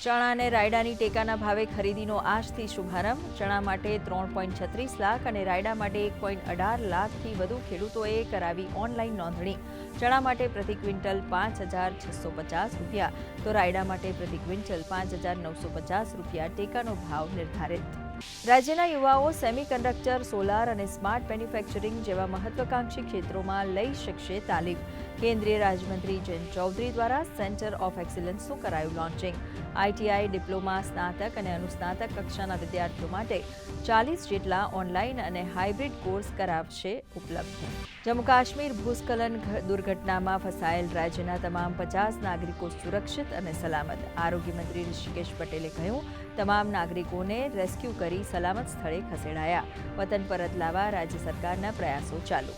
ચણા અને રાયડાની ટેકાના ભાવે ખરીદીનો આજથી શુભારંભ. ચણા માટે 3.36 લાખ અને રાયડા માટે 1.18 લાખથી વધુ ખેડૂતોએ કરાવી ઓનલાઈન નોંધણી. ચણા માટે પ્રતિ ક્વિન્ટલ ₹5,650 તો રાયડા માટે પ્રતિ ક્વિન્ટલ ₹5,950 ટેકાનો ભાવ નિર્ધારિત. રાજ્યના યુવાઓ સેમિકન્ડક્ટર, સોલાર અને સ્માર્ટ મેન્યુફેક્ચરિંગ જેવા મહત્વાકાંક્ષી ક્ષેત્રોમાં લઈ શકશે તાલીમ. કેન્દ્રીય રાજ્યમંત્રી જયંત ચૌધરી દ્વારા સેન્ટર ઓફ એક્સિલન્સનું કરાયું લોન્ચિંગ. આઈટીઆઈ, ડિપ્લોમા, સ્નાતક અને અનુસ્નાતક કક્ષાના વિદ્યાર્થીઓ માટે 40 જેટલા ઓનલાઈન અને હાઇબ્રિડ કોર્સ કરાવશે ઉપલબ્ધ. જમ્મુ કાશ્મીર ભૂસ્ખલન દુર્ઘટનામાં ફસાયેલ રાજ્યના તમામ 50 નાગરિકો સુરક્ષિત અને સલામત. આરોગ્ય મંત્રી ઋષિકેશ પટેલે કહ્યું, તમામ નાગરિકોને રેસ્ક્યુ કરી સલામત સ્થળે ખસેડાયા. વતન પરત લાવવા રાજ્ય સરકારના પ્રયાસો ચાલુ.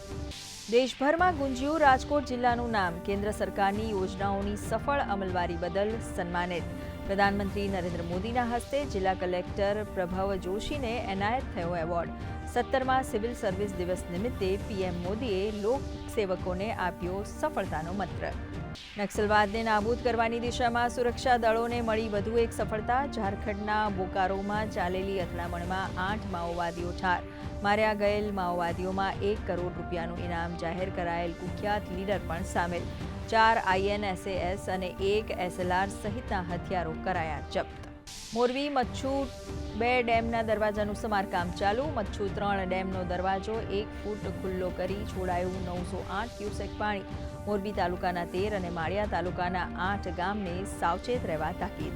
દેશભરમાં ગુંજ્યું રાજકોટ જિલ્લાનું નામ. કેન્દ્ર સરકારની યોજનાઓની સફળ અમલવારી બદલ સન્માનિત. પ્રધાનમંત્રી નરેન્દ્ર મોદીના હસ્તે જિલ્લા કલેક્ટર પ્રભવ જોશીને એનાયત થયો એવોર્ડ. 17મા સિવિલ સર્વિસ દિવસ નિમિત્તે પીએમ મોદીએ લોકસેવકોને આપ્યો સફળતાનો મંત્ર. નક્સલવાદને નાબૂદ કરવાની દિશામાં સુરક્ષા દળોને મળી વધુ એક સફળતા. ઝારખંડના બોકારોમાં ચાલેલી અથડામણમાં 8 માઓવાદીઓ ઠાર. માર્યા ગયેલ માઓવાદીઓમાં ₹1 કરોડ ઇનામ જાહેર કરાયેલ કુખ્યાત લીડર પણ સામેલ. 4 INSAS અને 1 SLR સહિતના હથિયારો કરાયા જપ્ત. મોરબી મચ્છુ 2 ડેમના દરવાજાનું સમારકામ ચાલુ. મચ્છુ 3 ડેમનો દરવાજો 1 ફૂટ ખુલ્લો કરી છોડાયું 908 ક્યુસેક પાણી. મોરબી તાલુકાના 13 અને માળિયા તાલુકાના 8 ગામને સાવચેત રહેવા તાકીદ.